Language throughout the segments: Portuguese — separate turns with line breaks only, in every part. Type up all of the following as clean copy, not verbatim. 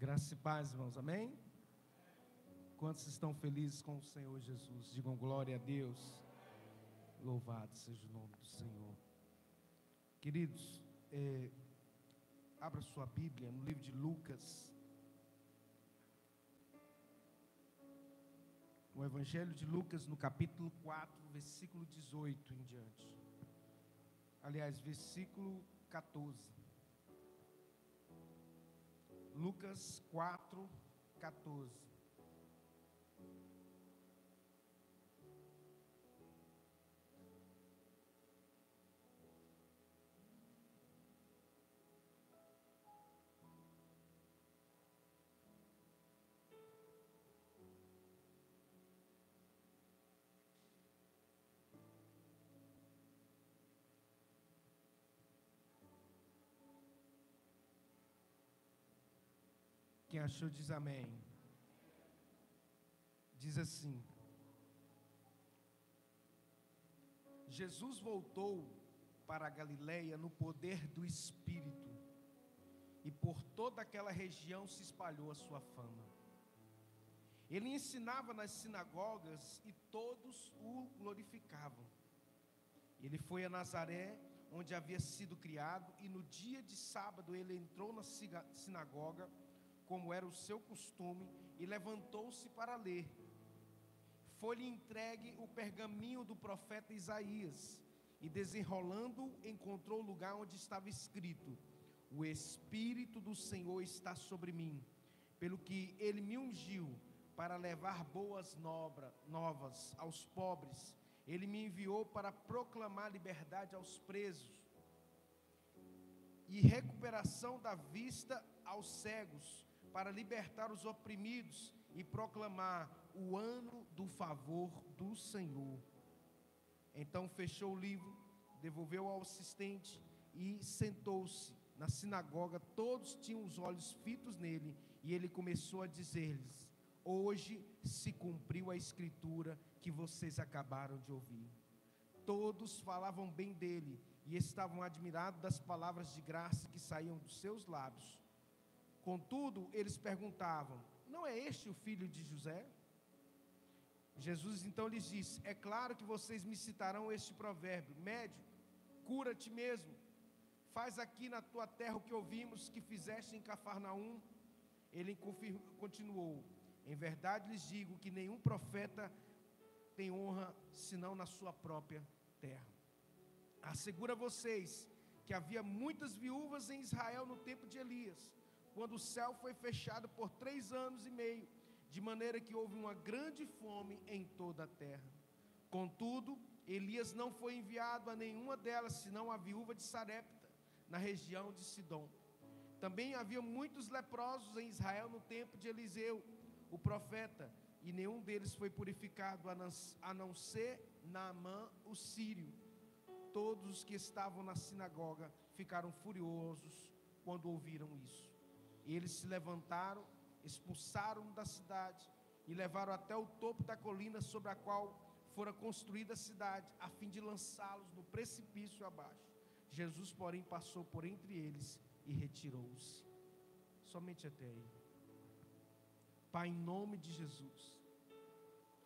Graça e paz, irmãos, amém? Quantos estão felizes com o Senhor Jesus? Digam glória a Deus. Louvado seja o nome do Senhor. Queridos, abra sua Bíblia no livro de Lucas. O Evangelho de Lucas, no capítulo 4, versículo 18 em diante. Aliás, versículo 14. Lucas 4, 14. Quem achou diz amém. Diz assim: Jesus voltou para a Galileia no poder do Espírito, e por toda aquela região se espalhou a sua fama. Ele ensinava nas sinagogas e todos o glorificavam. Ele foi a Nazaré, onde havia sido criado, e no dia de sábado ele entrou na sinagoga, como era o seu costume, e levantou-se para ler. Foi-lhe entregue o pergaminho do profeta Isaías, e desenrolando, encontrou o lugar onde estava escrito: o Espírito do Senhor está sobre mim, pelo que ele me ungiu para levar boas novas aos pobres. Ele me enviou para proclamar liberdade aos presos e recuperação da vista aos cegos, para libertar os oprimidos e proclamar o ano do favor do Senhor. Então fechou o livro, devolveu ao assistente e sentou-se. Na sinagoga todos tinham os olhos fitos nele, e ele começou a dizer-lhes: hoje se cumpriu a escritura que vocês acabaram de ouvir. Todos falavam bem dele e estavam admirados das palavras de graça que saíam dos seus lábios. Contudo, eles perguntavam: não é este o filho de José? Jesus então lhes disse: é claro que vocês me citarão este provérbio: médico, cura-te mesmo, faz aqui na tua terra o que ouvimos que fizeste em Cafarnaum. Ele continuou: em verdade lhes digo que nenhum profeta tem honra senão na sua própria terra. Asseguro a vocês que havia muitas viúvas em Israel no tempo de Elias, quando o céu foi fechado por 3 anos e meio, de maneira que houve uma grande fome em toda a terra. Contudo, Elias não foi enviado a nenhuma delas, senão a viúva de Sarepta, na região de Sidom. Também havia muitos leprosos em Israel no tempo de Eliseu, o profeta, e nenhum deles foi purificado, a não ser Naamã, o sírio. Todos os que estavam na sinagoga ficaram furiosos quando ouviram isso. Eles se levantaram, expulsaram-no da cidade e levaram até o topo da colina sobre a qual fora construída a cidade, a fim de lançá-los no precipício abaixo. Jesus, porém, passou por entre eles e retirou-se. Somente até aí. Pai, em nome de Jesus,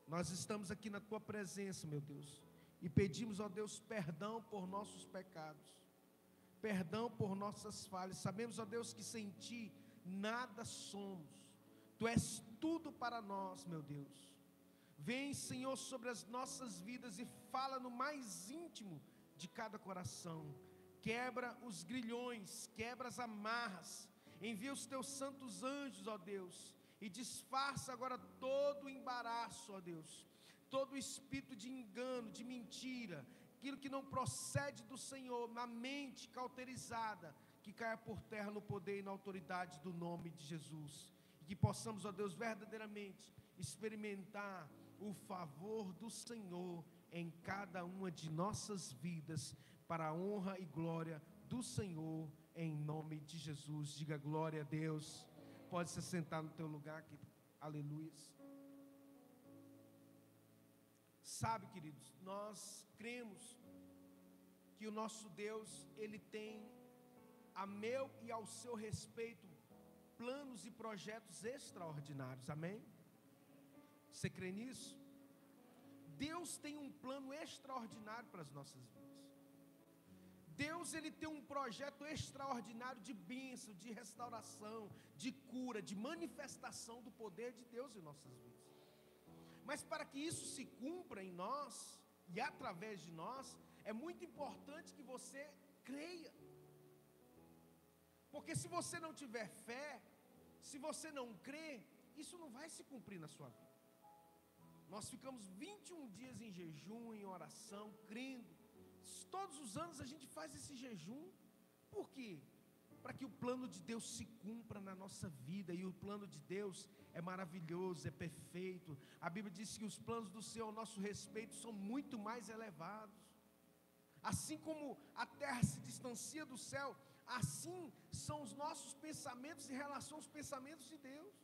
nós estamos aqui na tua presença, meu Deus, e pedimos, ó Deus, perdão por nossos pecados, perdão por nossas falhas. Sabemos, ó Deus, que sem ti nada somos. Tu és tudo para nós, meu Deus. Vem, Senhor, sobre as nossas vidas e fala no mais íntimo de cada coração. Quebra os grilhões, quebra as amarras, envia os teus santos anjos, ó Deus, e disfarça agora todo o embaraço, ó Deus, todo o espírito de engano, de mentira, aquilo que não procede do Senhor, na mente cauterizada, que caia por terra no poder e na autoridade do nome de Jesus, e que possamos, ó Deus, verdadeiramente experimentar o favor do Senhor em cada uma de nossas vidas, para a honra e glória do Senhor, em nome de Jesus. Diga glória a Deus. Pode se sentar no teu lugar aqui. Aleluia. Sabe, queridos, nós cremos que o nosso Deus, Ele tem a meu e ao seu respeito planos e projetos extraordinários, amém? Você crê nisso? Deus tem um plano extraordinário para as nossas vidas. Deus, ele tem um projeto extraordinário de bênção, de restauração, de cura, de manifestação do poder de Deus em nossas vidas. Mas para que isso se cumpra em nós e através de nós, é muito importante que você creia. Porque se você não tiver fé, se você não crer, isso não vai se cumprir na sua vida. Nós ficamos 21 dias em jejum, em oração, crendo. Todos os anos a gente faz esse jejum. Por quê? Para que o plano de Deus se cumpra na nossa vida. E o plano de Deus é maravilhoso, é perfeito. A Bíblia diz que os planos do Senhor ao nosso respeito são muito mais elevados. Assim como a terra se distancia do céu, assim são os nossos pensamentos em relação aos pensamentos de Deus.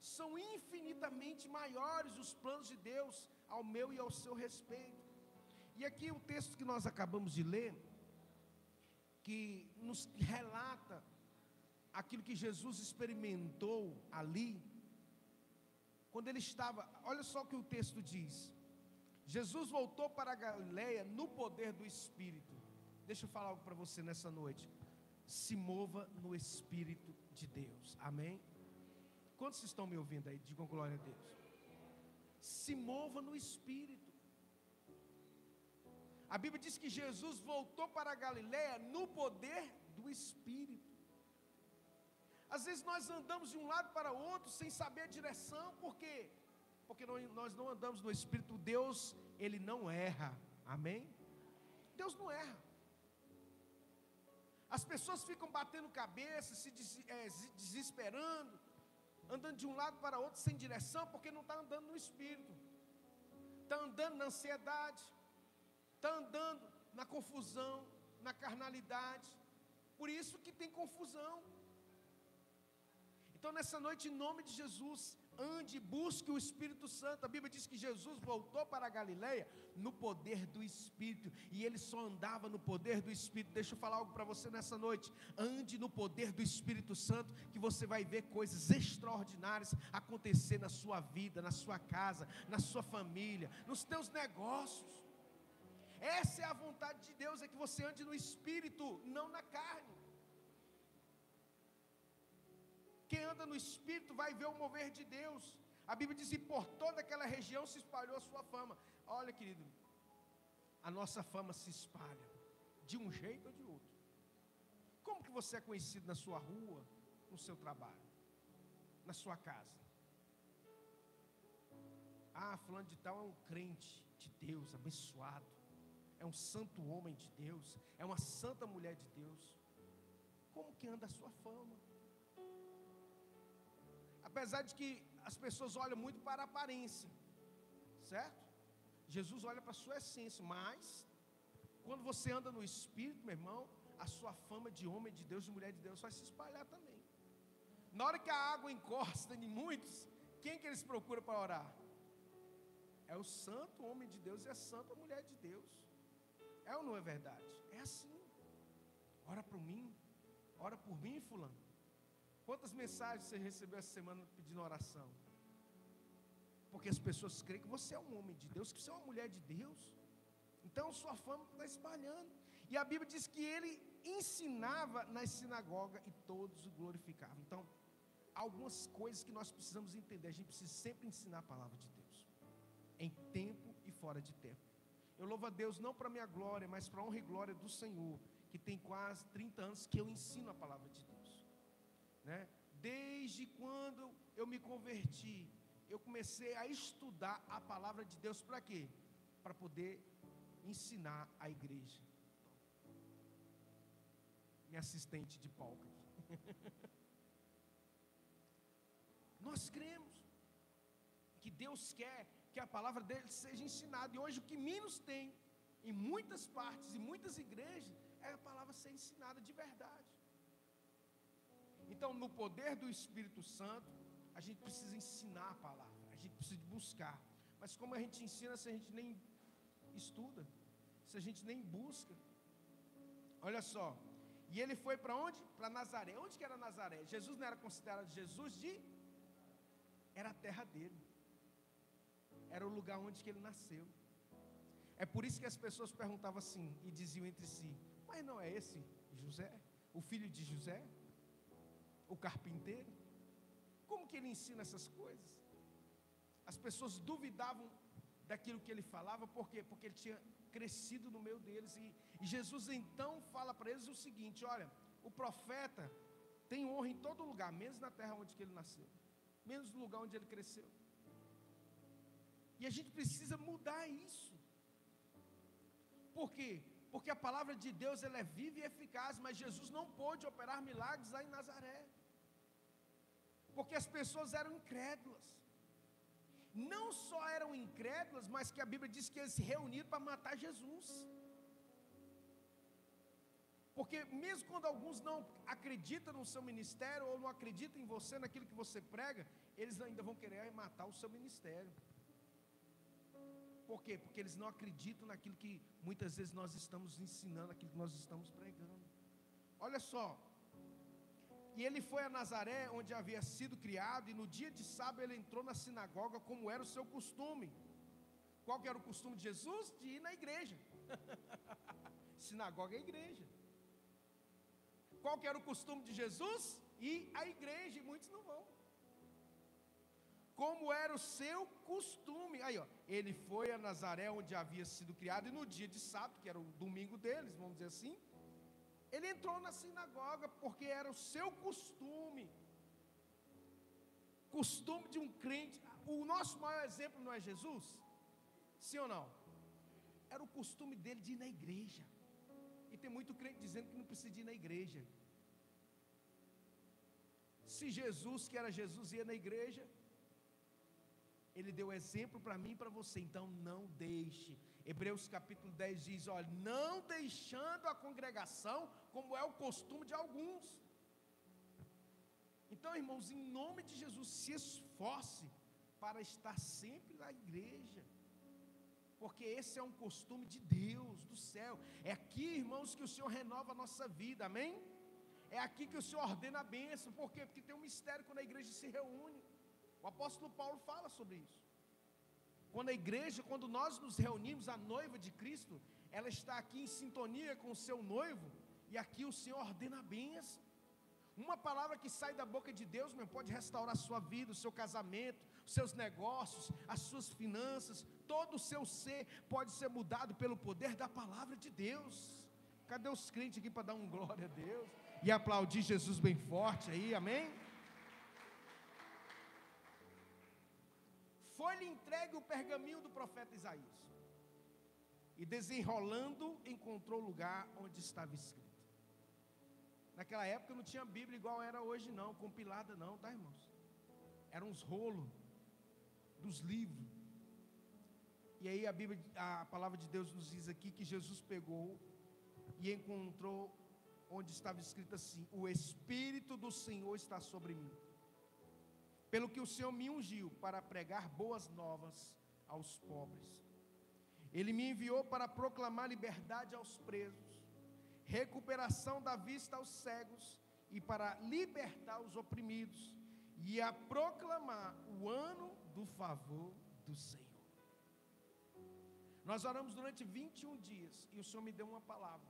São infinitamente maiores os planos de Deus ao meu e ao seu respeito. E aqui o texto que nós acabamos de ler, que nos relata aquilo que Jesus experimentou ali, quando ele estava, olha só o que o texto diz: Jesus voltou para a Galileia no poder do Espírito. Deixa eu falar algo para você nessa noite. Se mova no Espírito de Deus, amém? Quantos estão me ouvindo aí? Digam glória a Deus. Se mova no Espírito. A Bíblia diz que Jesus voltou para a Galileia no poder do Espírito. Às vezes nós andamos de um lado para o outro sem saber a direção. Por quê? Porque nós não andamos no Espírito. Deus, ele não erra, amém? Deus não erra. As pessoas ficam batendo cabeça, se desesperando, andando de um lado para outro sem direção, porque não está andando no Espírito, está andando na ansiedade, está andando na confusão, na carnalidade. Por isso que tem confusão. Então nessa noite, em nome de Jesus, ande, busque o Espírito Santo. A Bíblia diz que Jesus voltou para a Galileia no poder do Espírito, e ele só andava no poder do Espírito. Deixa eu falar algo para você nessa noite. Ande no poder do Espírito Santo, que você vai ver coisas extraordinárias acontecer na sua vida, na sua casa, na sua família, nos teus negócios. Essa é a vontade de Deus, é que você ande no Espírito, não na carne. Quem anda no Espírito vai ver o mover de Deus. A Bíblia diz que por toda aquela região se espalhou a sua fama. Olha, querido, a nossa fama se espalha de um jeito ou de outro. Como que você é conhecido na sua rua, no seu trabalho, na sua casa? Ah, fulano de tal é um crente de Deus, abençoado, é um santo homem de Deus, é uma santa mulher de Deus. Como que anda a sua fama? Apesar de que as pessoas olham muito para a aparência, certo? Jesus olha para a sua essência, mas quando você anda no Espírito, meu irmão, a sua fama de homem de Deus, de mulher de Deus vai se espalhar também. Na hora que a água encosta em muitos, quem que eles procuram para orar? É o santo homem de Deus e a santa mulher de Deus. É ou não é verdade? É assim. Ora por mim, ora por mim, fulano. Quantas mensagens você recebeu essa semana pedindo oração? Porque as pessoas creem que você é um homem de Deus, que você é uma mulher de Deus. Então sua fama está espalhando. E a Bíblia diz que ele ensinava nas sinagogas e todos o glorificavam. Então, algumas coisas que nós precisamos entender. A gente precisa sempre ensinar a palavra de Deus, em tempo e fora de tempo. Eu louvo a Deus não para a minha glória, mas para a honra e glória do Senhor, que tem quase 30 anos que eu ensino a palavra de Deus, né? Desde quando eu me converti, eu comecei a estudar a palavra de Deus. Para quê? Para poder ensinar a igreja. Minha assistente de palco aqui. Nós cremos que Deus quer que a palavra dele seja ensinada. E hoje o que menos tem em muitas partes e muitas igrejas é a palavra ser ensinada de verdade. Então, no poder do Espírito Santo, a gente precisa ensinar a palavra, a gente precisa buscar. Mas como a gente ensina se a gente nem estuda, se a gente nem busca? Olha só, E ele foi para onde? Para Nazaré. Onde que era Nazaré? Jesus não era considerado Jesus de... Era a terra dele. Era o lugar onde que ele nasceu. É por isso que as pessoas perguntavam assim e diziam entre si: mas não é esse José? O filho de José? O carpinteiro? Como que ele ensina essas coisas? As pessoas duvidavam daquilo que ele falava, por quê? Porque ele tinha crescido no meio deles, e Jesus então fala para eles o seguinte: olha, o profeta tem honra em todo lugar, menos na terra onde que ele nasceu, menos no lugar onde ele cresceu. E a gente precisa mudar isso. Por quê? Porque a palavra de Deus, ela é viva e eficaz, mas Jesus não pôde operar milagres lá em Nazaré, porque as pessoas eram incrédulas. Não só eram incrédulas, mas que a Bíblia diz que eles se reuniram para matar Jesus. Porque mesmo quando alguns não acreditam no seu ministério, ou não acreditam em você, naquilo que você prega, eles ainda vão querer matar o seu ministério. Por quê? Porque eles não acreditam naquilo que muitas vezes nós estamos ensinando, naquilo que nós estamos pregando. Olha só. E ele foi a Nazaré, onde havia sido criado, e no dia de sábado ele entrou na sinagoga, como era o seu costume. Qual que era o costume de Jesus? De ir na igreja. Sinagoga é igreja. Qual que era o costume de Jesus? Ir à igreja, e muitos não vão. Como era o seu costume. Aí, ó, ele foi a Nazaré, onde havia sido criado, e no dia de sábado, que era o domingo deles, vamos dizer assim, ele entrou na sinagoga, porque era o seu costume. Costume de um crente. O nosso maior exemplo não é Jesus? Sim ou não? Era o costume dele de ir na igreja. E tem muito crente dizendo que não precisa ir na igreja. Se Jesus, que era Jesus, ia na igreja, ele deu exemplo para mim e para você. Então não deixe. Hebreus capítulo 10 diz: olha, não deixando a congregação, como é o costume de alguns. Então, irmãos, em nome de Jesus, se esforce para estar sempre na igreja, porque esse é um costume de Deus, do céu. É aqui, irmãos, que o Senhor renova a nossa vida, amém? É aqui que o Senhor ordena a bênção. Por quê? Porque tem um mistério quando a igreja se reúne. O apóstolo Paulo fala sobre isso. Quando a igreja, quando nós nos reunimos, a noiva de Cristo, ela está aqui em sintonia com o seu noivo, e aqui o Senhor ordena a bênção. Uma palavra que sai da boca de Deus, meu, pode restaurar a sua vida, o seu casamento, os seus negócios, as suas finanças, todo o seu ser pode ser mudado pelo poder da palavra de Deus. Cadê os crentes aqui para dar um glória a Deus e aplaudir Jesus bem forte aí, amém? Foi-lhe entregue o pergaminho do profeta Isaías, e desenrolando, encontrou o lugar onde estava escrito. Naquela época não tinha Bíblia igual era hoje não, compilada não, tá, irmãos? Eram uns rolos dos livros. E aí a palavra de Deus nos diz aqui que Jesus pegou e encontrou onde estava escrito assim: o Espírito do Senhor está sobre mim, pelo que o Senhor me ungiu para pregar boas novas aos pobres. Ele me enviou para proclamar liberdade aos presos, recuperação da vista aos cegos, e para libertar os oprimidos, e a proclamar o ano do favor do Senhor. Nós oramos durante 21 dias, e o Senhor me deu uma palavra,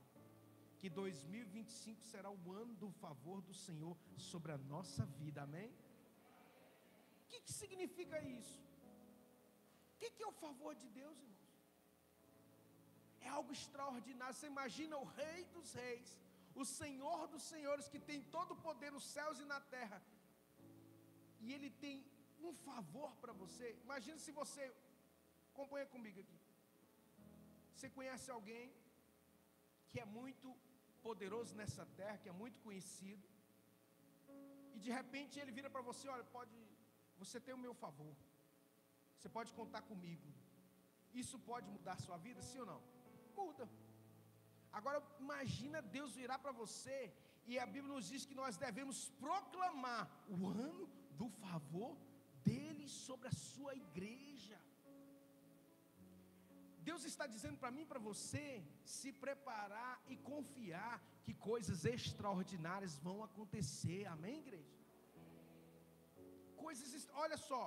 que 2025 será o ano do favor do Senhor sobre a nossa vida, amém? O que significa isso? O que é o favor de Deus, irmãos? É algo extraordinário. Você imagina o Rei dos Reis, o Senhor dos Senhores, que tem todo o poder nos céus e na terra, e Ele tem um favor para você. Imagina se você, acompanha comigo aqui, você conhece alguém que é muito poderoso nessa terra, que é muito conhecido, e de repente ele vira para você: olha, você tem o meu favor, você pode contar comigo. Isso pode mudar a sua vida, sim ou não? Muda. Agora imagina Deus virar para você, e a Bíblia nos diz que nós devemos proclamar o ano do favor dele sobre a sua igreja. Deus está dizendo para mim e para você se preparar e confiar que coisas extraordinárias vão acontecer, amém, igreja? Olha só,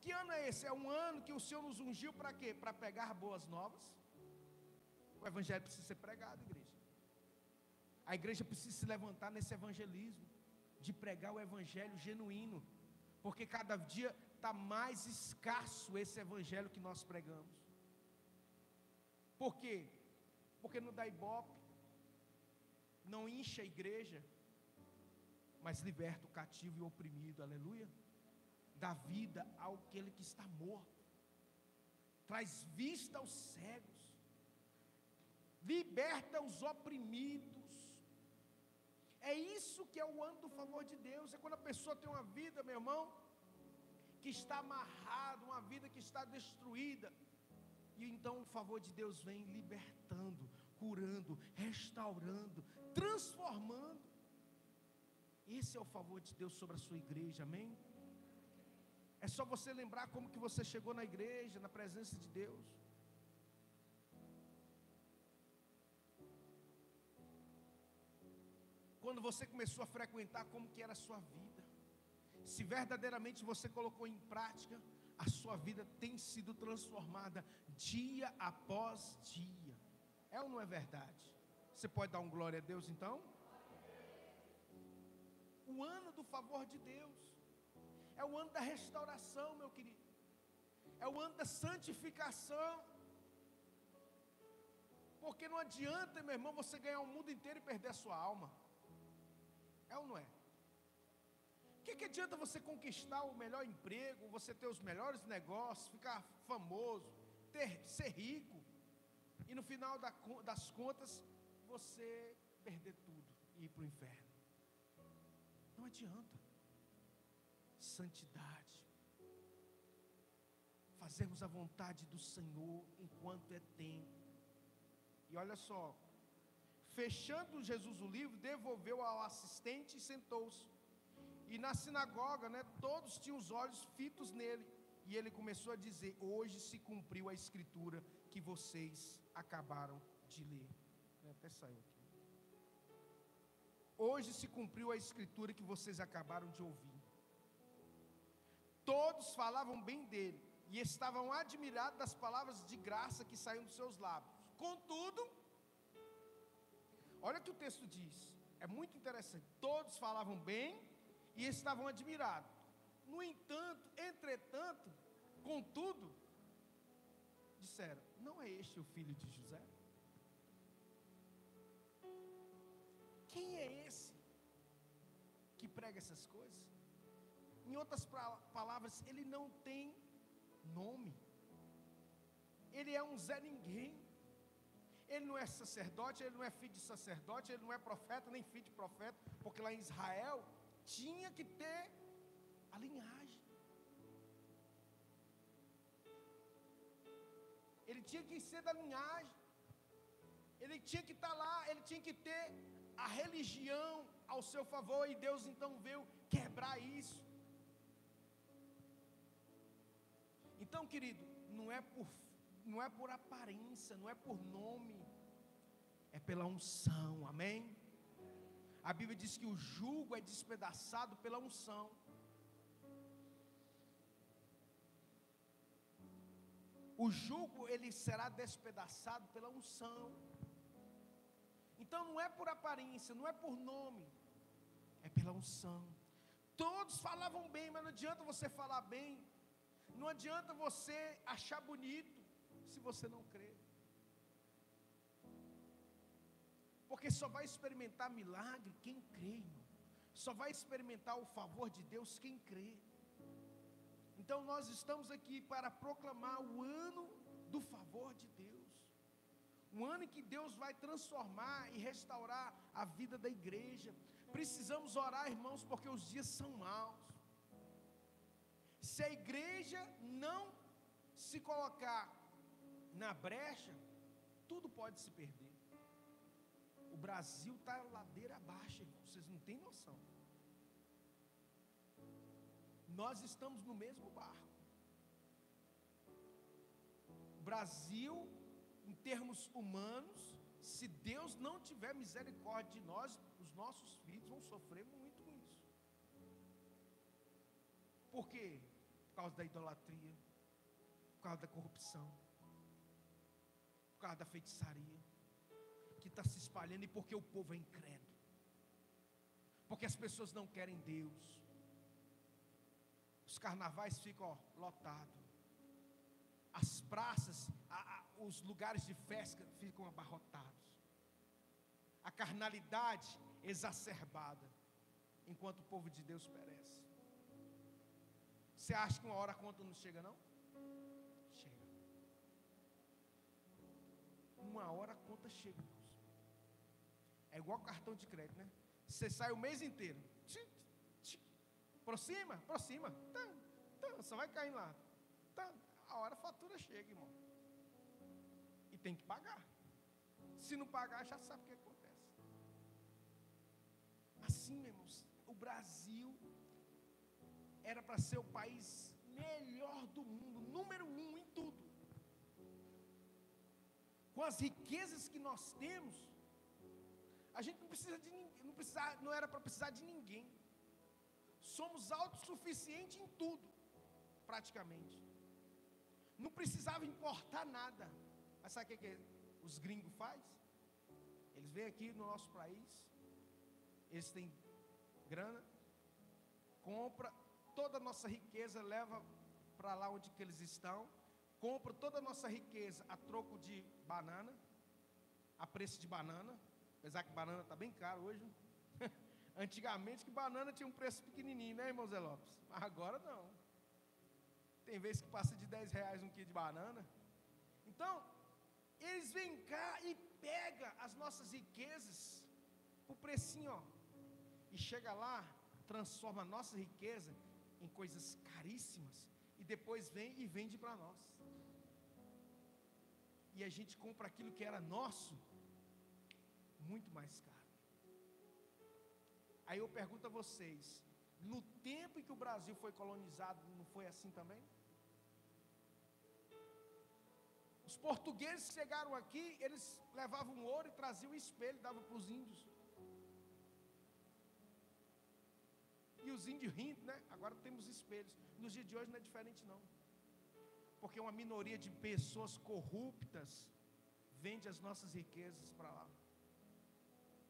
que ano é esse? É um ano que o Senhor nos ungiu para quê? Para pregar boas novas. O evangelho precisa ser pregado, igreja. A igreja precisa se levantar nesse evangelismo, de pregar o evangelho genuíno, porque cada dia está mais escasso esse evangelho que nós pregamos. Por quê? Porque não dá ibope, não enche a igreja, mas liberta o cativo e o oprimido, aleluia. Dá vida àquele que está morto, traz vista aos cegos, liberta os oprimidos. É isso que é o ano do favor de Deus. É quando a pessoa tem uma vida, meu irmão, que está amarrada, uma vida que está destruída, e então o favor de Deus vem libertando, curando, restaurando, transformando. Esse é o favor de Deus sobre a sua igreja, amém? É só você lembrar como que você chegou na igreja, na presença de Deus. Quando você começou a frequentar, como que era a sua vida. Se verdadeiramente você colocou em prática, a sua vida tem sido transformada dia após dia. É ou não é verdade? Você pode dar um glória a Deus então? O ano do favor de Deus é o ano da restauração, meu querido. É o ano da santificação. Porque não adianta, meu irmão, você ganhar o mundo inteiro e perder a sua alma. É ou não é? O que adianta você conquistar o melhor emprego, você ter os melhores negócios, ficar famoso, ser rico, e no final das contas, você perder tudo e ir para o inferno? Não adianta. Santidade, fazermos a vontade do Senhor enquanto é tempo. E olha só, fechando Jesus o livro, devolveu ao assistente e sentou-se. E na sinagoga, todos tinham os olhos fitos nele. E ele começou a dizer: hoje se cumpriu a escritura que vocês acabaram de ler. Até saiu aqui. Hoje se cumpriu a escritura que vocês acabaram de ouvir. Todos falavam bem dele e estavam admirados das palavras de graça que saíam dos seus lábios. Contudo, olha o que o texto diz, é muito interessante. Todos falavam bem e estavam admirados. No entanto, entretanto, contudo, disseram: não é este o filho de José? Quem é esse que prega essas coisas? Em outras palavras, ele não tem nome. Ele é um Zé Ninguém. Ele não é sacerdote, ele não é filho de sacerdote, ele não é profeta, nem filho de profeta, porque lá em Israel tinha que ter a linhagem. Ele tinha que ser da linhagem. Ele tinha que estar lá, ele tinha que ter a religião ao seu favor, e Deus então veio quebrar isso. Então, querido, não é por aparência, não é por nome, é pela unção, amém? A Bíblia diz que o jugo é despedaçado pela unção. O jugo, ele será despedaçado pela unção. Então não é por aparência, não é por nome, é pela unção. Todos falavam bem, mas não adianta você falar bem, não adianta você achar bonito, se você não crê. Porque só vai experimentar milagre quem crê, irmão. Só vai experimentar o favor de Deus quem crê. Então nós estamos aqui para proclamar o ano do favor de Deus. Um ano em que Deus vai transformar e restaurar a vida da igreja. Precisamos orar, irmãos, porque os dias são maus. Se a igreja não se colocar na brecha, tudo pode se perder. O Brasil está ladeira abaixo, irmão. Vocês não têm noção. Nós estamos no mesmo barco. O Brasil em termos humanos, se Deus não tiver misericórdia de nós, os nossos filhos vão sofrer muito com isso. Por quê? Por causa da idolatria, por causa da corrupção, por causa da feitiçaria que está se espalhando, e porque o povo é incrédulo, porque as pessoas não querem Deus. Os carnavais ficam lotados, as praças, os lugares de festa ficam abarrotados, a carnalidade exacerbada, enquanto o povo de Deus perece. Você acha que uma hora a conta não chega, não? Chega. Uma hora a conta chega. É igual cartão de crédito, né? Você sai o mês inteiro, aproxima, só vai caindo lá, a hora a fatura chega, irmão, e tem que pagar. Se não pagar, já sabe o que acontece. Assim, meus irmãos, o Brasil era para ser o país melhor do mundo, número 1 em tudo. Com as riquezas que nós temos, a gente não precisa de ninguém, não era para precisar de ninguém. Somos autossuficientes em tudo, praticamente. Não precisava importar nada. Mas sabe o que os gringos fazem? Eles vêm aqui no nosso país, eles têm grana, compra toda a nossa riqueza, leva para lá onde que eles estão, compra toda a nossa riqueza a troco de banana, a preço de banana, apesar que banana está bem caro hoje. Antigamente que banana tinha um preço pequenininho, né, irmão Zé Lopes? Mas agora não. Tem vezes que passa de 10 reais um quilo de banana. Então, eles vêm cá e pegam as nossas riquezas por precinho, ó, e chega lá, transforma a nossa riqueza em coisas caríssimas, e depois vem e vende para nós. E a gente compra aquilo que era nosso muito mais caro. Aí eu pergunto a vocês, no tempo em que o Brasil foi colonizado, não foi assim também? Os portugueses chegaram aqui, eles levavam ouro e traziam um espelho, davam para os índios. E os índios rindo, né? Agora temos espelhos. Nos dias de hoje não é diferente não. Porque uma minoria de pessoas corruptas vende as nossas riquezas para lá.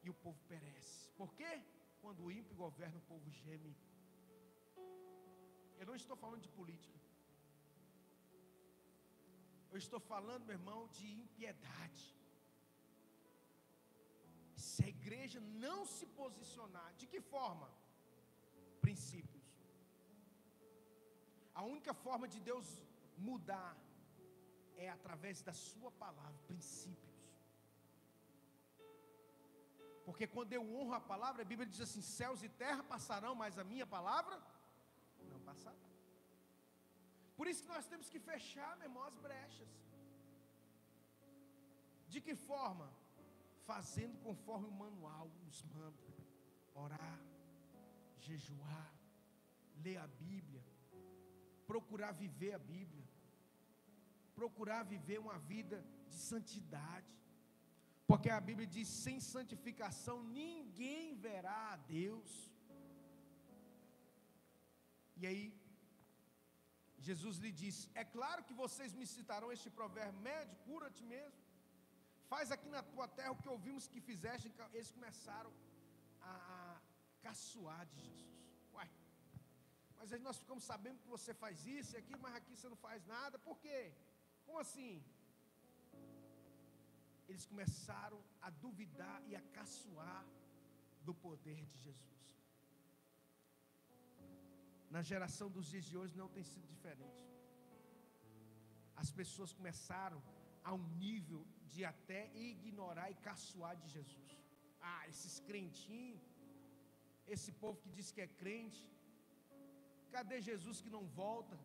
E o povo perece. Por quê? Quando o ímpio governa, o povo geme. Eu não estou falando de política. Eu estou falando, meu irmão, de impiedade. Se a igreja não se posicionar, de que forma? Princípios. A única forma de Deus mudar é através da sua palavra, princípios. Porque quando eu honro a palavra, a Bíblia diz assim: céus e terra passarão, mas a minha palavra não passará. Por isso que nós temos que fechar, meu irmão, as brechas. De que forma? Fazendo conforme o manual nos manda. Orar, jejuar, ler a Bíblia, procurar viver a Bíblia, procurar viver uma vida de santidade. Porque a Bíblia diz: sem santificação ninguém verá a Deus. E aí Jesus lhe disse: é claro que vocês me citarão este provérbio: médico, cura-te mesmo. Faz aqui na tua terra o que ouvimos que fizeste. Eles começaram a caçoar de Jesus. Uai, mas aí nós ficamos sabendo que você faz isso e aquilo, mas aqui você não faz nada. Por quê? Como assim? Eles começaram a duvidar e a caçoar do poder de Jesus. Na geração dos dias de hoje não tem sido diferente. As pessoas começaram a um nível de até ignorar e caçoar de Jesus. Ah, esses crentinhos, esse povo que diz que é crente, cadê Jesus que não volta?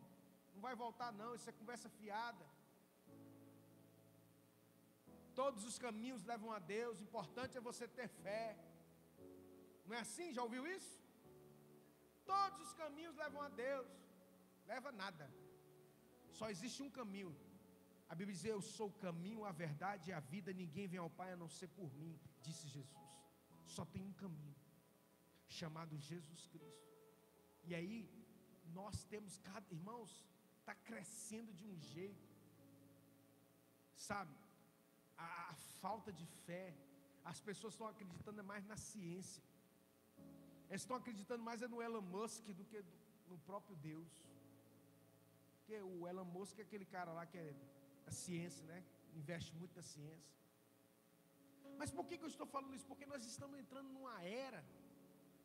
Não vai voltar não, isso é conversa fiada. Todos os caminhos levam a Deus, o importante é você ter fé. Não é assim? Já ouviu isso? Todos os caminhos levam a Deus. Leva nada. Só existe um caminho. A Bíblia diz: eu sou o caminho, a verdade e a vida, ninguém vem ao Pai a não ser por mim, disse Jesus. Só tem um caminho, chamado Jesus Cristo. E aí, nós temos, irmãos, está crescendo de um jeito, sabe, a falta de fé. As pessoas estão acreditando mais na ciência, eles estão acreditando mais no Elon Musk do que no próprio Deus. Porque o Elon Musk é aquele cara lá que é da ciência, né? Investe muito na ciência. Mas por que eu estou falando isso? Porque nós estamos entrando numa era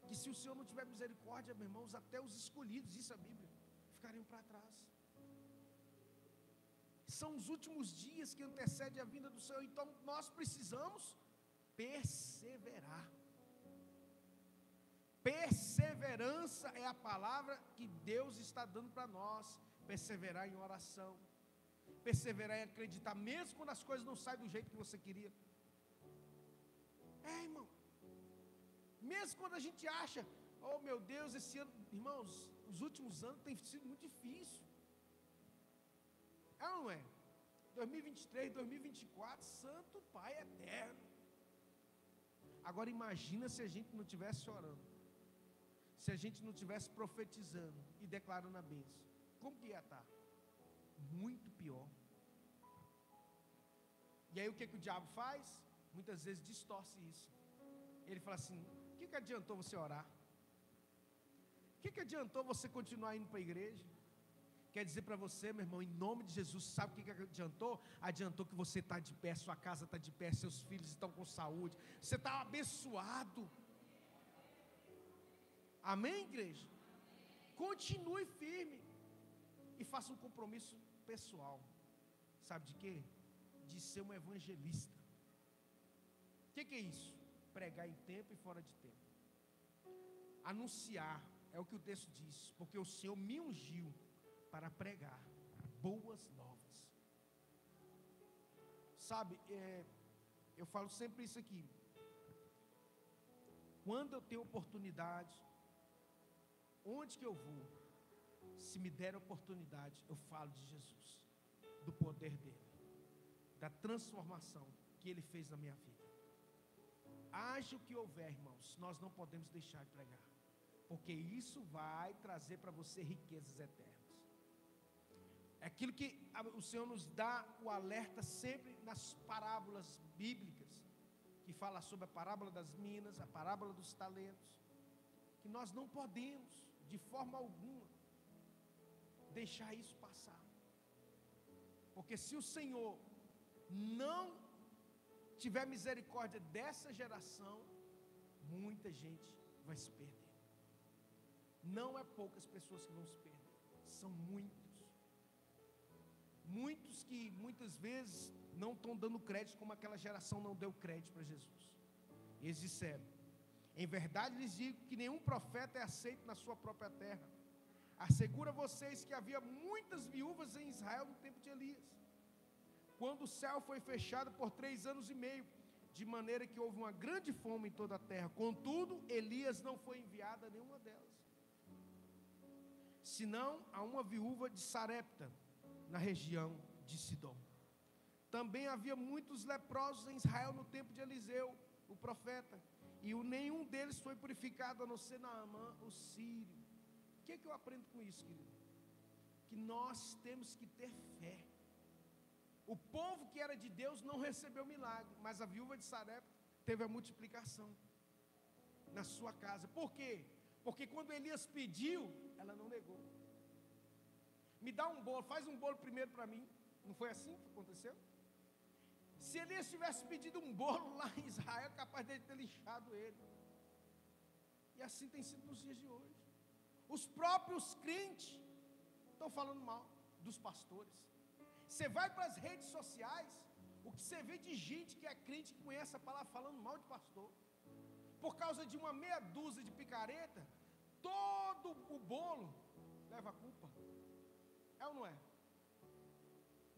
que, se o Senhor não tiver misericórdia, meus irmãos, até os escolhidos, isso é a Bíblia, ficariam para trás. São os últimos dias que antecedem a vinda do Senhor. Então nós precisamos perseverar. Perseverança é a palavra que Deus está dando para nós. Perseverar em oração, perseverar em acreditar, mesmo quando as coisas não saem do jeito que você queria. Irmão, mesmo quando a gente acha, oh meu Deus, esse ano, irmãos, os últimos anos tem sido muito difícil. É ou não é? 2023, 2024, Santo Pai eterno. Agora imagina se a gente não estivesse orando, se a gente não estivesse profetizando e declarando a bênção. Como que ia estar? Muito pior. E aí o que o diabo faz? Muitas vezes distorce isso. Ele fala assim: o que adiantou você orar? O que adiantou você continuar indo para a igreja? Quer dizer para você, meu irmão, em nome de Jesus, sabe o que adiantou? Adiantou que você está de pé, sua casa está de pé, seus filhos estão com saúde, você está abençoado. Amém, igreja? Continue firme e faça um compromisso pessoal. Sabe de quê? De ser um evangelista. O que é isso? Pregar em tempo e fora de tempo. Anunciar, é o que o texto diz, porque o Senhor me ungiu para pregar boas novas. Sabe, eu falo sempre isso aqui. Quando eu tenho oportunidade, onde que eu vou, se me der oportunidade, eu falo de Jesus, do poder dele, da transformação que ele fez na minha vida. Haja o que houver, irmãos, nós não podemos deixar de pregar, porque isso vai trazer para você riquezas eternas. É aquilo que o Senhor nos dá o alerta sempre nas parábolas bíblicas, que fala sobre a parábola das minas, a parábola dos talentos, que nós não podemos, de forma alguma, deixar isso passar. Porque se o Senhor não tiver misericórdia dessa geração, muita gente vai se perder. Não é poucas pessoas que vão se perder, são muitos. Muitos que muitas vezes não estão dando crédito, como aquela geração não deu crédito para Jesus. Eles disseram: em verdade lhes digo que nenhum profeta é aceito na sua própria terra. Asseguro a vocês que havia muitas viúvas em Israel no tempo de Elias, quando o céu foi fechado por 3 anos e meio, de maneira que houve uma grande fome em toda a terra. Contudo, Elias não foi enviado a nenhuma delas, senão a uma viúva de Sarepta, na região de Sidom. Também havia muitos leprosos em Israel no tempo de Eliseu, o profeta, e nenhum deles foi purificado, a não ser Naamã, o sírio. O que eu aprendo com isso, querido? Que nós temos que ter fé. O povo que era de Deus não recebeu milagre, mas a viúva de Sarepta teve a multiplicação na sua casa. Por quê? Porque quando Elias pediu, ela não negou. Me dá um bolo, faz um bolo primeiro para mim. Não foi assim que aconteceu? Se Elias tivesse pedido um bolo lá em Israel, capaz de ter lixado ele. E assim tem sido nos dias de hoje. Os próprios crentes estão falando mal dos pastores. Você vai para as redes sociais, o que você vê de gente que é crente, que conhece a palavra, falando mal de pastor, por causa de uma meia dúzia de picareta, todo o bolo leva a culpa. É ou não é?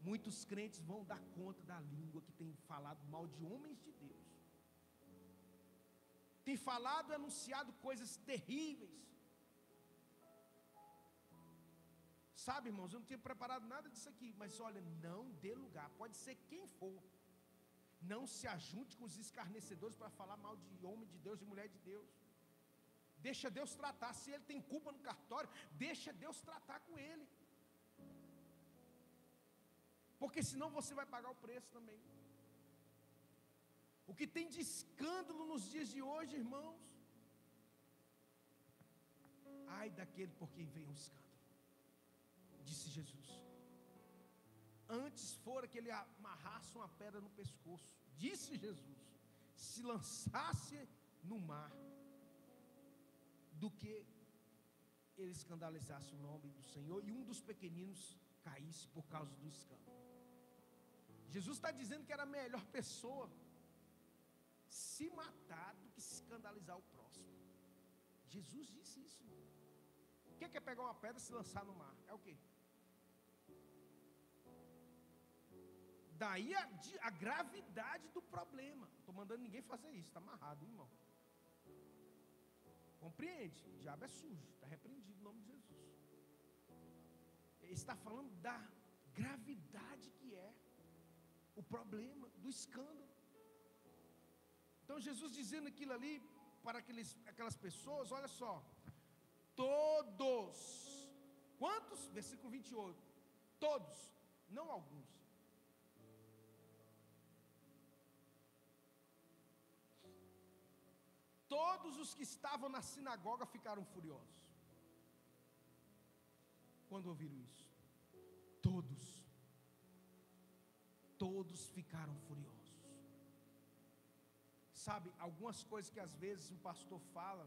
Muitos crentes vão dar conta da língua que tem falado mal de homens de Deus, tem falado e anunciado coisas terríveis. Sabe, irmãos, eu não tinha preparado nada disso aqui, mas olha, não dê lugar, pode ser quem for. Não se ajunte com os escarnecedores para falar mal de homem de Deus, de mulher de Deus. Deixa Deus tratar. Se ele tem culpa no cartório, deixa Deus tratar com ele. Porque senão você vai pagar o preço também. O que tem de escândalo nos dias de hoje, irmãos, ai daquele por quem vem um escândalo, disse Jesus. Antes fora que ele amarrasse uma pedra no pescoço, disse Jesus, se lançasse no mar, do que ele escandalizasse o nome do Senhor e um dos pequeninos caísse por causa do escândalo. Jesus está dizendo que era a melhor pessoa se matar do que se escandalizar o próximo. Jesus disse isso. O que é pegar uma pedra e se lançar no mar? É o quê? Daí a gravidade do problema. Não estou mandando ninguém fazer isso, está amarrado, irmão. Compreende? O diabo é sujo, está repreendido em nome de Jesus. Ele está falando da gravidade que é o problema do escândalo. Então Jesus dizendo aquilo ali para aquelas pessoas, olha só, todos, quantos? Versículo 28, todos, não alguns. Todos os que estavam na sinagoga ficaram furiosos quando ouviram isso. Todos ficaram furiosos. Sabe, algumas coisas que às vezes um pastor fala,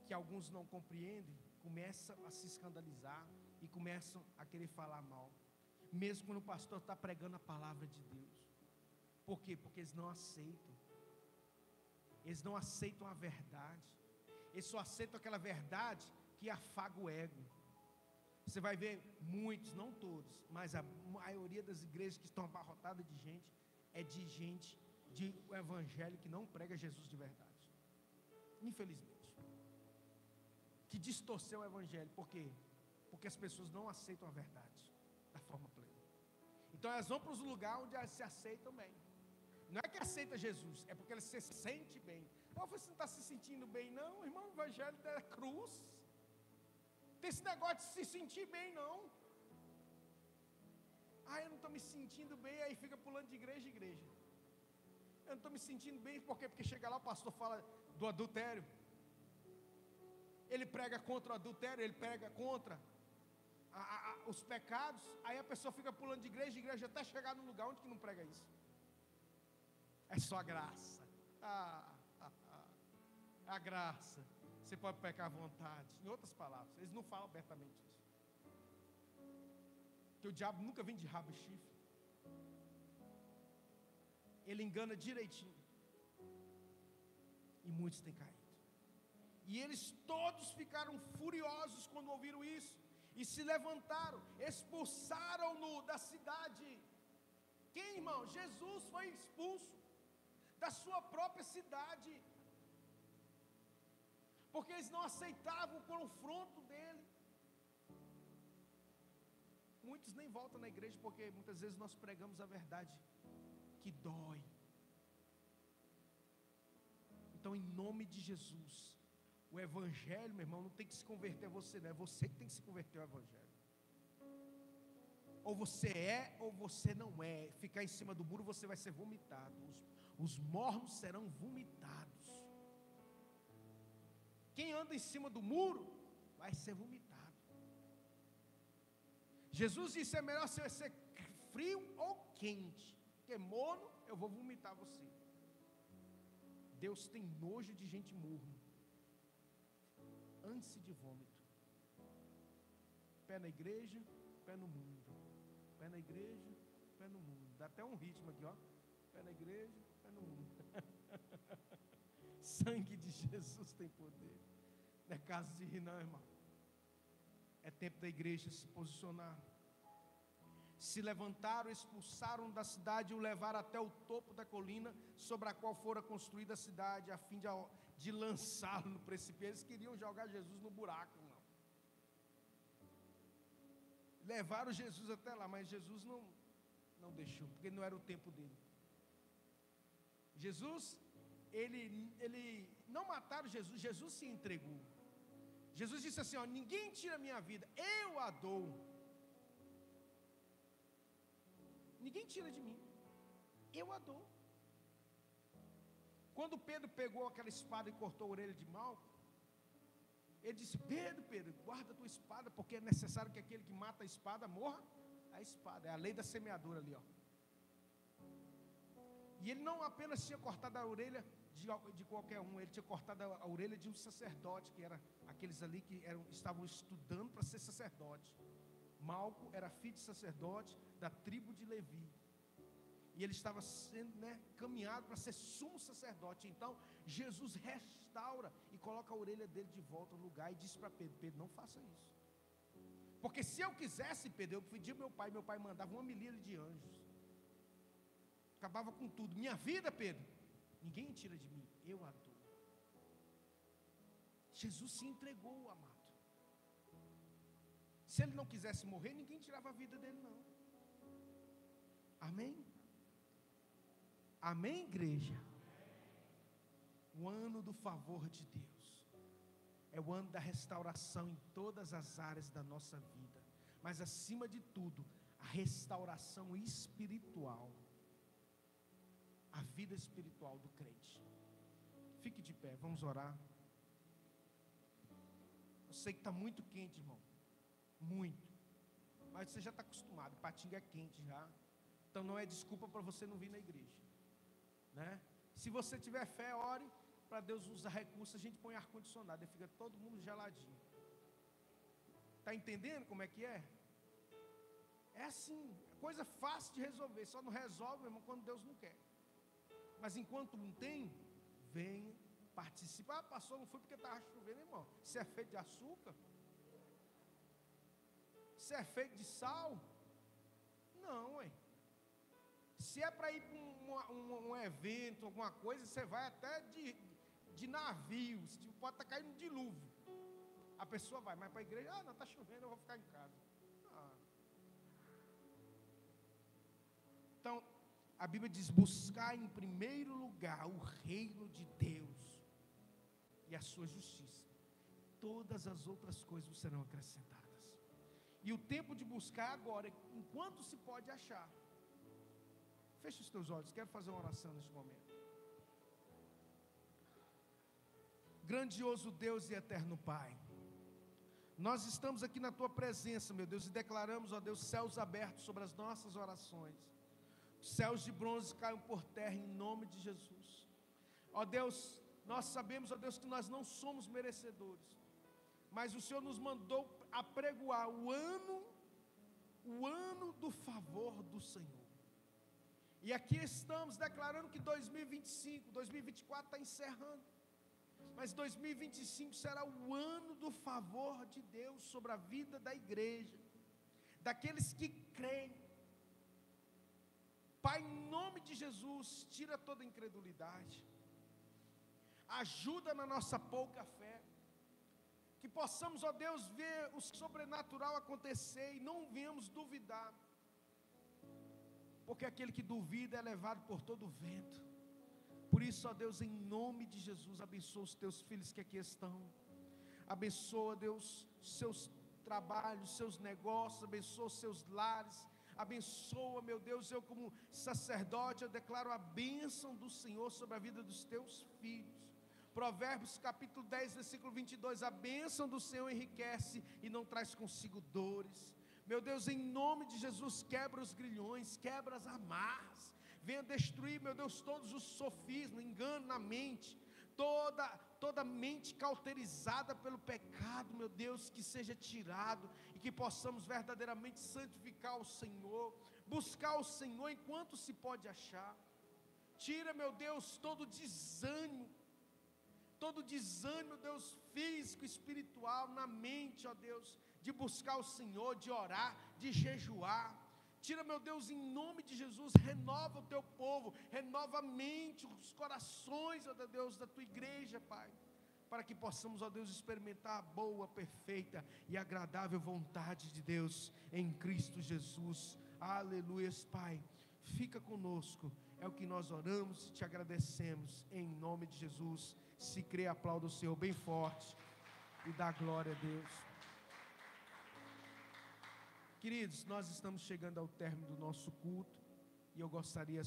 que alguns não compreendem, começam a se escandalizar e começam a querer falar mal, mesmo quando o pastor está pregando a palavra de Deus. Por quê? Porque eles não aceitam. Eles não aceitam a verdade. Eles só aceitam aquela verdade que afaga o ego. Você vai ver muitos, não todos, mas a maioria das igrejas que estão abarrotadas de gente, é de gente de o evangelho que não prega Jesus de verdade. Infelizmente. Que distorceu o evangelho. Por quê? Porque as pessoas não aceitam a verdade da forma plena. Então elas vão para os lugares onde elas se aceitam bem. Não é que aceita Jesus, é porque ela se sente bem. Não, você não está se sentindo bem, não, irmão. O evangelho da cruz. Tem esse negócio de se sentir bem, não. Eu não estou me sentindo bem, aí fica pulando de igreja em igreja. Eu não estou me sentindo bem, por quê? Porque chega lá, o pastor fala do adultério. Ele prega contra o adultério, ele prega contra os pecados. Aí a pessoa fica pulando de igreja em igreja até chegar num lugar onde que não prega isso. É só a graça. A graça. Você pode pecar à vontade. Em outras palavras, eles não falam abertamente isso. Porque o diabo nunca vem de rabo e chifre. Ele engana direitinho. E muitos têm caído. E eles todos ficaram furiosos quando ouviram isso. E se levantaram, expulsaram-no da cidade. Quem, irmão? Jesus foi expulso da sua própria cidade. Porque eles não aceitavam o confronto dele. Muitos nem voltam na igreja porque muitas vezes nós pregamos a verdade que dói. Então, em nome de Jesus, o evangelho, meu irmão, não tem que se converter a você, não é você que tem que se converter ao evangelho. Ou você é, ou você não é. Ficar em cima do muro, você vai ser vomitado. Os mornos serão vomitados. Quem anda em cima do muro, vai ser vomitado. Jesus disse, é melhor você ser frio ou quente, porque morno, eu vou vomitar você. Deus tem nojo de gente morna. Ânsia de vômito. Pé na igreja, pé no mundo. Pé na igreja, pé no mundo. Dá até um ritmo aqui, ó. Pé na igreja, pé no mundo. Sangue de Jesus tem poder. Não é caso de rir, não, irmão. É tempo da igreja se posicionar. Se levantaram, expulsaram da cidade e o levaram até o topo da colina sobre a qual fora construída a cidade, a fim de lançá-lo no precipício. Eles queriam jogar Jesus no buraco, irmão. Levaram Jesus até lá, mas Jesus não deixou, porque não era o tempo dele. Jesus, ele não mataram Jesus, Jesus se entregou. Jesus disse assim, ó, ninguém tira a minha vida, eu a dou. Ninguém tira de mim, eu a dou. Quando Pedro pegou aquela espada e cortou a orelha de Malco, ele disse, Pedro, guarda a tua espada, porque é necessário que aquele que mata a espada morra a espada. É a lei da semeadura ali, ó. E ele não apenas tinha cortado a orelha de qualquer um, ele tinha cortado a orelha de um sacerdote, que era aqueles ali que estavam estudando para ser sacerdote. Malco era filho de sacerdote da tribo de Levi. E ele estava sendo, caminhado para ser sumo sacerdote. Então, Jesus restaura e coloca a orelha dele de volta no lugar e diz para Pedro, Pedro, não faça isso. Porque se eu quisesse, Pedro, eu pedia ao meu pai mandava uma milíria de anjos. Acabava com tudo. Minha vida, Pedro, ninguém tira de mim, eu a dou. Jesus se entregou, amado. Se ele não quisesse morrer, ninguém tirava a vida dele, não. Amém? Amém, igreja? O ano do favor de Deus é o ano da restauração em todas as áreas da nossa vida, mas acima de tudo, a restauração espiritual, a vida espiritual do crente. Fique de pé, vamos orar. Eu sei que está muito quente, irmão, muito, mas você já está acostumado, Patinga é quente já, então não é desculpa para você não vir na igreja, né? Se você tiver fé, ore para Deus usar recursos, a gente põe ar-condicionado, e fica todo mundo geladinho. Está entendendo como é que é? É assim, coisa fácil de resolver, só não resolve, irmão, quando Deus não quer. Mas enquanto não tem, venha, participe. Ah, pastor, não fui porque estava chovendo, irmão. Você é feito de açúcar? Você é feito de sal? Não, ué. Se é para ir para um evento, alguma coisa, você vai até de navio, pode estar caindo um dilúvio. A pessoa vai, mas para a igreja, não, está chovendo, eu vou ficar em casa. Então, a Bíblia diz, buscar em primeiro lugar o reino de Deus e a sua justiça. Todas as outras coisas serão acrescentadas. E o tempo de buscar agora, enquanto se pode achar. Feche os teus olhos, quero fazer uma oração neste momento. Grandioso Deus e eterno Pai, nós estamos aqui na Tua presença, meu Deus, e declaramos, ó Deus, céus abertos sobre as nossas orações. Céus de bronze caiam por terra em nome de Jesus. Ó Deus, nós sabemos, ó Deus, que nós não somos merecedores, mas o Senhor nos mandou apregoar o ano do favor do Senhor. E aqui estamos declarando que 2025, 2024 está encerrando, mas 2025 será o ano do favor de Deus sobre a vida da igreja, daqueles que creem. Pai, em nome de Jesus, tira toda a incredulidade, ajuda na nossa pouca fé, que possamos, ó Deus, ver o sobrenatural acontecer e não venhamos duvidar, porque aquele que duvida é levado por todo o vento. Por isso, ó Deus, em nome de Jesus, abençoa os teus filhos que aqui estão, abençoa, Deus, seus trabalhos, seus negócios, abençoa seus lares, abençoa, meu Deus, eu como sacerdote, eu declaro a bênção do Senhor sobre a vida dos teus filhos. Provérbios capítulo 10, versículo 22, a bênção do Senhor enriquece e não traz consigo dores. Meu Deus, em nome de Jesus, quebra os grilhões, quebra as amarras, venha destruir, meu Deus, todos os sofismas, engano na mente, toda mente cauterizada pelo pecado, meu Deus, que seja tirado e que possamos verdadeiramente santificar o Senhor, buscar o Senhor enquanto se pode achar. Tira, meu Deus, todo desânimo, meu Deus, físico, espiritual, na mente, ó Deus, de buscar o Senhor, de orar, de jejuar. Tira, meu Deus, em nome de Jesus, renova o teu povo, renova a mente, os corações, ó Deus, da tua igreja, Pai, para que possamos, ó Deus, experimentar a boa, perfeita e agradável vontade de Deus em Cristo Jesus. Aleluia, Pai. Fica conosco, é o que nós oramos e te agradecemos, em nome de Jesus. Se crê, aplauda o Senhor bem forte e dá glória a Deus. Queridos, nós estamos chegando ao término do nosso culto, e eu gostaria